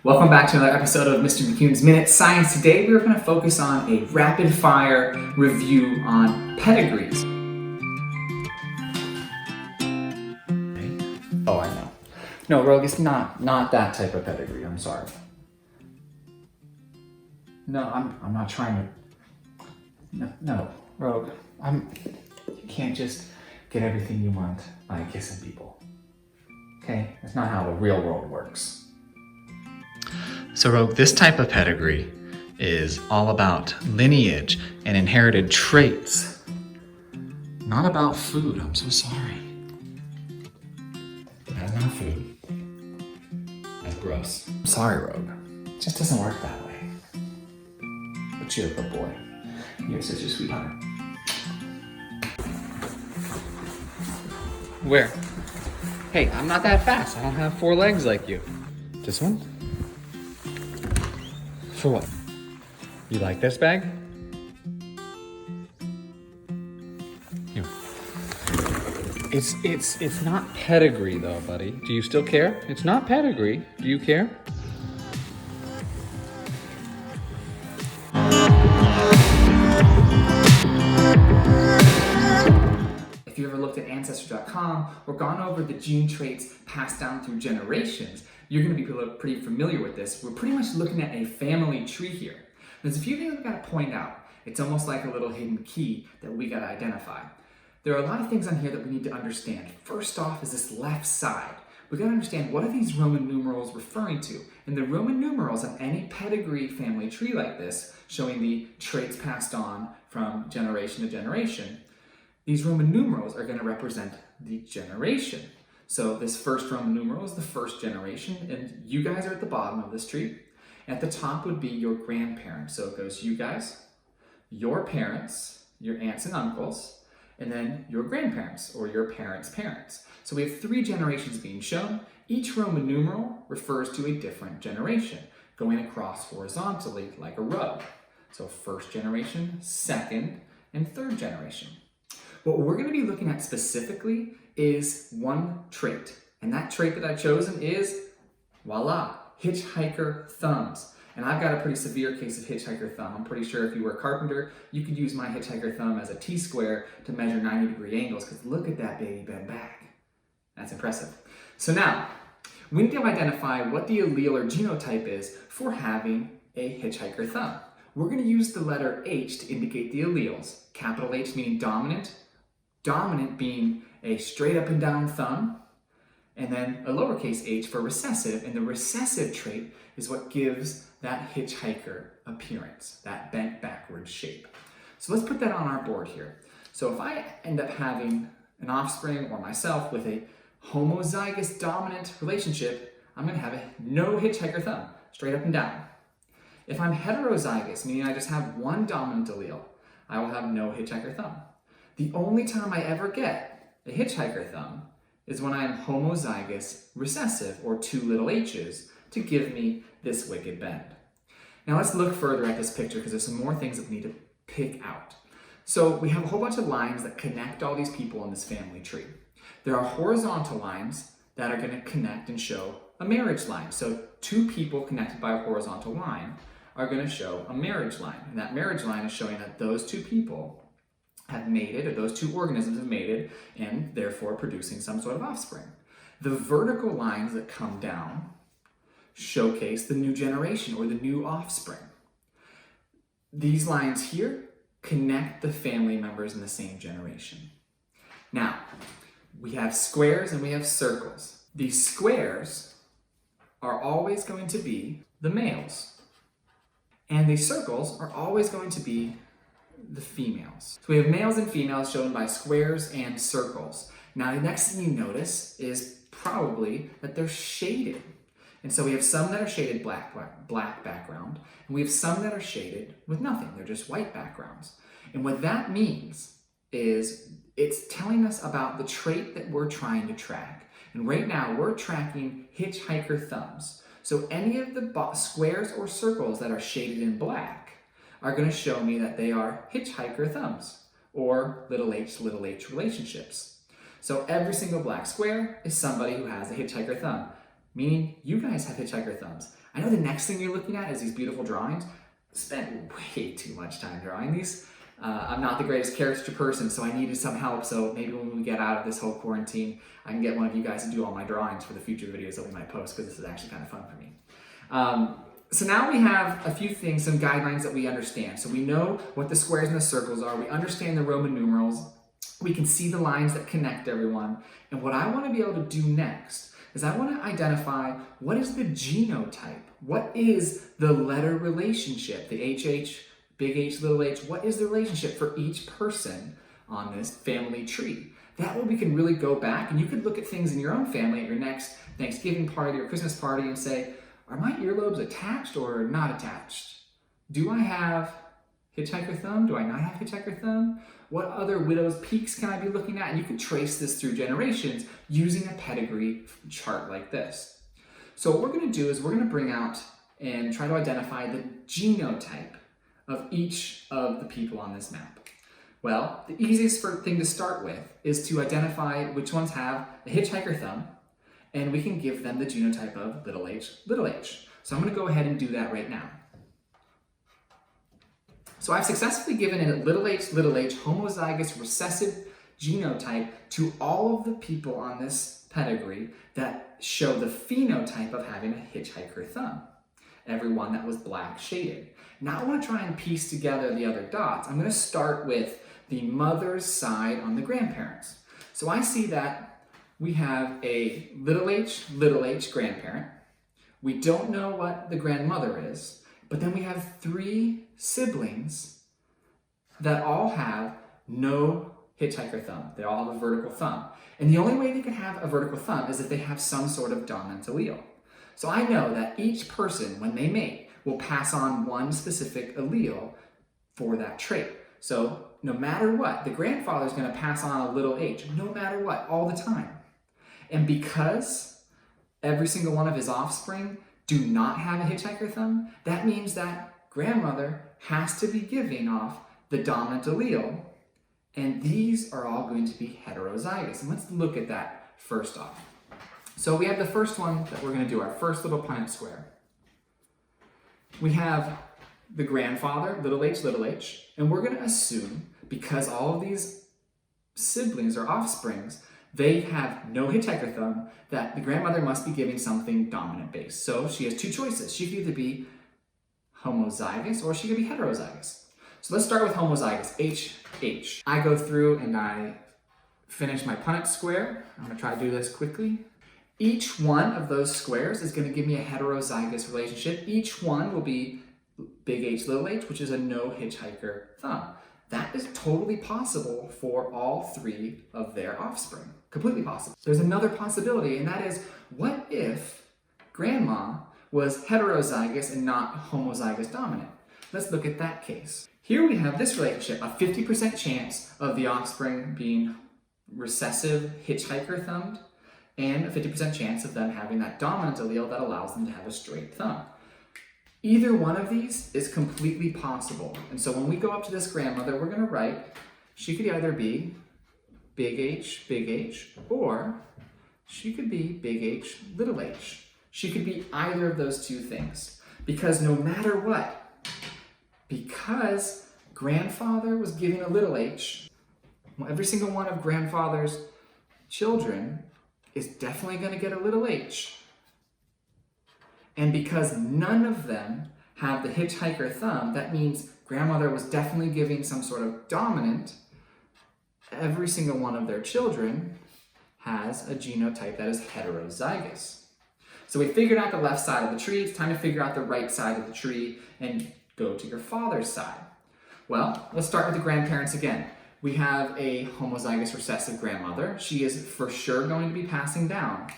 Welcome back to another episode of Mr. McCune's Minute Science. Today we're going to focus on a rapid fire review on pedigrees. Oh, I know. No, Rogue, it's not that type of pedigree. I'm sorry. No, I'm not trying to. No, Rogue. You can't just get everything you want by kissing people. Okay? That's not how the real world works. So Rogue, this type of pedigree is all about lineage and inherited traits, not about food. I'm so sorry. That's not food. That's gross. I'm sorry, Rogue. It just doesn't work that way. But you're a good boy. You're such a sweetheart. Where? Hey, I'm not that fast. I don't have 4 legs like you. This one? For what? You like this bag? Here. It's not pedigree though, buddy. Do you still care? It's not pedigree. Do you care? If you ever looked at Ancestry.com or gone over the gene traits passed down through generations, you're going to be pretty familiar with this. We're pretty much looking at a family tree here. There's a few things we've got to point out. It's almost like a little hidden key that we got to identify. There are a lot of things on here that we need to understand. First off is this left side. We got to understand, what are these Roman numerals referring to? And the Roman numerals on any pedigree family tree like this, showing the traits passed on from generation to generation, these Roman numerals are going to represent the generation. So this first Roman numeral is the first generation, and you guys are at the bottom of this tree. At the top would be your grandparents. So it goes you guys, your parents, your aunts and uncles, and then your grandparents or your parents' parents. So we have 3 generations being shown. Each Roman numeral refers to a different generation, going across horizontally like a row. So first generation, second, and third generation. What we're going to be looking at specifically is one trait. And that trait that I've chosen is, voila, hitchhiker thumbs. And I've got a pretty severe case of hitchhiker thumb. I'm pretty sure if you were a carpenter, you could use my hitchhiker thumb as a T-square to measure 90-degree angles, because look at that baby bend back. That's impressive. So now, we need to identify what the allele or genotype is for having a hitchhiker thumb. We're going to use the letter H to indicate the alleles. Capital H meaning dominant, dominant being a straight up and down thumb, and then a lowercase h for recessive, and the recessive trait is what gives that hitchhiker appearance, that bent backward shape. So let's put that on our board here. So if I end up having an offspring or myself with a homozygous dominant relationship, I'm going to have no hitchhiker thumb, straight up and down. If I'm heterozygous, meaning I just have one dominant allele, I will have no hitchhiker thumb. The only time I ever get a hitchhiker thumb is when I am homozygous recessive, or 2 little h's, to give me this wicked bend. Now let's look further at this picture, because there's some more things that we need to pick out. So we have a whole bunch of lines that connect all these people in this family tree. There are horizontal lines that are going to connect and show a marriage line. So 2 people connected by a horizontal line are going to show a marriage line. And that marriage line is showing that those 2 people have mated, or those 2 organisms have mated, and therefore producing some sort of offspring. The vertical lines that come down showcase the new generation or the new offspring. These lines here connect the family members in the same generation. Now, we have squares and we have circles. These squares are always going to be the males, and these circles are always going to be the females. So we have males and females shown by squares and circles. Now the next thing you notice is probably that they're shaded. And so we have some that are shaded black background, and we have some that are shaded with nothing. They're just white backgrounds. And what that means is it's telling us about the trait that we're trying to track. And right now we're tracking hitchhiker thumbs. So any of the squares or circles that are shaded in black are going to show me that they are hitchhiker thumbs, or little h relationships. So every single black square is somebody who has a hitchhiker thumb, meaning you guys have hitchhiker thumbs. I know the next thing you're looking at is these beautiful drawings. Spent way too much time drawing these. I'm not the greatest caricature person, so I needed some help. So maybe when we get out of this whole quarantine, I can get one of you guys to do all my drawings for the future videos that we might post, because this is actually kind of fun for me. So now we have a few things, some guidelines that we understand. So we know what the squares and the circles are. We understand the Roman numerals. We can see the lines that connect everyone. And what I want to be able to do next is I want to identify what is the genotype. What is the letter relationship? The HH, big H, little h. What is the relationship for each person on this family tree? That way we can really go back, and you could look at things in your own family at your next Thanksgiving party or Christmas party and say, are my earlobes attached or not attached? Do I have hitchhiker thumb? Do I not have hitchhiker thumb? What other widow's peaks can I be looking at? And you can trace this through generations using a pedigree chart like this. So what we're going to do is we're going to bring out and try to identify the genotype of each of the people on this map. Well, the easiest thing to start with is to identify which ones have a hitchhiker thumb, and we can give them the genotype of little h, little h. So I'm going to go ahead and do that right now. So I've successfully given a little h, homozygous recessive genotype to all of the people on this pedigree that show the phenotype of having a hitchhiker thumb. Everyone that was black shaded. Now I want to try and piece together the other dots. I'm going to start with the mother's side on the grandparents. So I see that we have a little h grandparent. We don't know what the grandmother is, but then we have 3 siblings that all have no hitchhiker thumb. They all have a vertical thumb. And the only way they can have a vertical thumb is if they have some sort of dominant allele. So I know that each person, when they mate, will pass on one specific allele for that trait. So no matter what, the grandfather is going to pass on a little h, no matter what, all the time. And because every single one of his offspring do not have a hitchhiker thumb, that means that grandmother has to be giving off the dominant allele, and these are all going to be heterozygous. And let's look at that first off. So we have the first one that we're going to do, our first little Punnett square. We have the grandfather, little h, and we're going to assume, because all of these siblings or offsprings, they have no hitchhiker thumb, that the grandmother must be giving something dominant based. So she has 2 choices. She could either be homozygous or she could be heterozygous. So let's start with homozygous, HH. I go through and I finish my Punnett square. I'm going to try to do this quickly. Each one of those squares is going to give me a heterozygous relationship. Each one will be big H, little h, which is a no hitchhiker thumb. That is totally possible for all 3 of their offspring. Completely possible. There's another possibility, and that is, what if grandma was heterozygous and not homozygous dominant? Let's look at that case. Here we have this relationship, a 50% chance of the offspring being recessive hitchhiker thumbed, and a 50% chance of them having that dominant allele that allows them to have a straight thumb. Either one of these is completely possible. And so when we go up to this grandmother, we're going to write, she could either be big H, or she could be big H, little h. She could be either of those 2 things. Because no matter what, because grandfather was giving a little h, every single one of grandfather's children is definitely going to get a little h. And because none of them have the hitchhiker thumb, that means grandmother was definitely giving some sort of dominant. Every single one of their children has a genotype that is heterozygous. So we figured out the left side of the tree. It's time to figure out the right side of the tree and go to your father's side. Well, let's start with the grandparents again. We have a homozygous recessive grandmother. She is for sure going to be passing down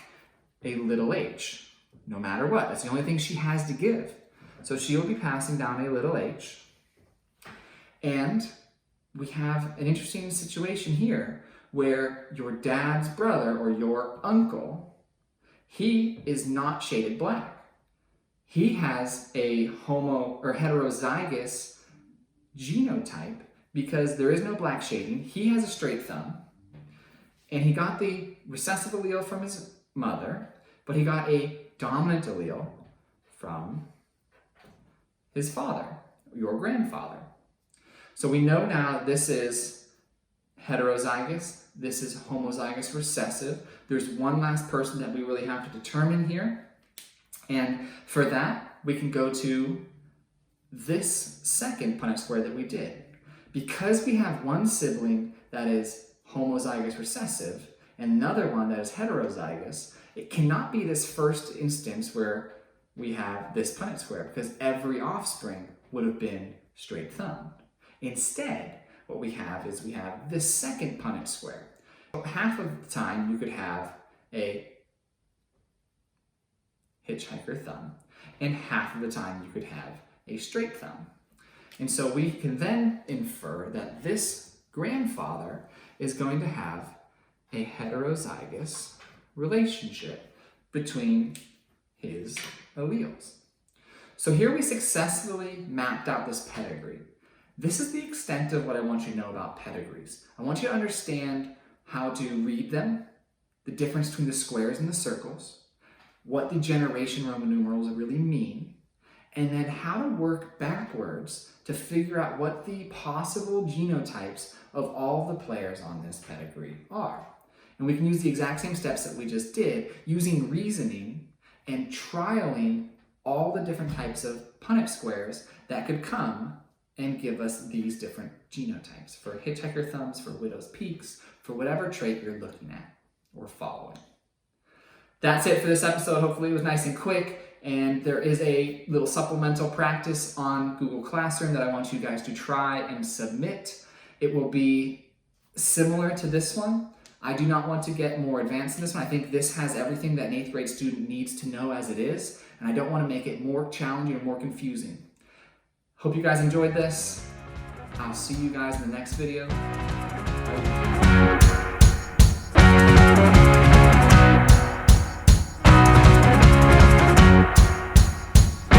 a little h. No matter what. That's the only thing she has to give. So she will be passing down a little h. And we have an interesting situation here where your dad's brother or your uncle, he is not shaded black. He has a heterozygous genotype because there is no black shading. He has a straight thumb. And he got the recessive allele from his mother, but he got a dominant allele from his father, your grandfather. So we know now this is heterozygous, this is homozygous recessive. There's one last person that we really have to determine here. And for that, we can go to this second Punnett square that we did. Because we have one sibling that is homozygous recessive and another one that is heterozygous, it cannot be this first instance where we have this Punnett square, because every offspring would have been straight thumbed. Instead, what we have is we have this second Punnett square. So half of the time you could have a hitchhiker thumb, and half of the time you could have a straight thumb. And so we can then infer that this grandfather is going to have a heterozygous relationship between his alleles. So here we successfully mapped out this pedigree. This is the extent of what I want you to know about pedigrees. I want you to understand how to read them, the difference between the squares and the circles, what the generation Roman numerals really mean, and then how to work backwards to figure out what the possible genotypes of all the players on this pedigree are. And we can use the exact same steps that we just did, using reasoning and trialing all the different types of Punnett squares that could come and give us these different genotypes for hitchhiker thumbs, for widow's peaks, for whatever trait you're looking at or following. That's it for this episode. Hopefully it was nice and quick, and there is a little supplemental practice on Google Classroom that I want you guys to try and submit. It will be similar to this one. I do not want to get more advanced in this one. I think this has everything that an 8th grade student needs to know as it is, and I don't want to make it more challenging or more confusing. Hope you guys enjoyed this. I'll see you guys in the next video.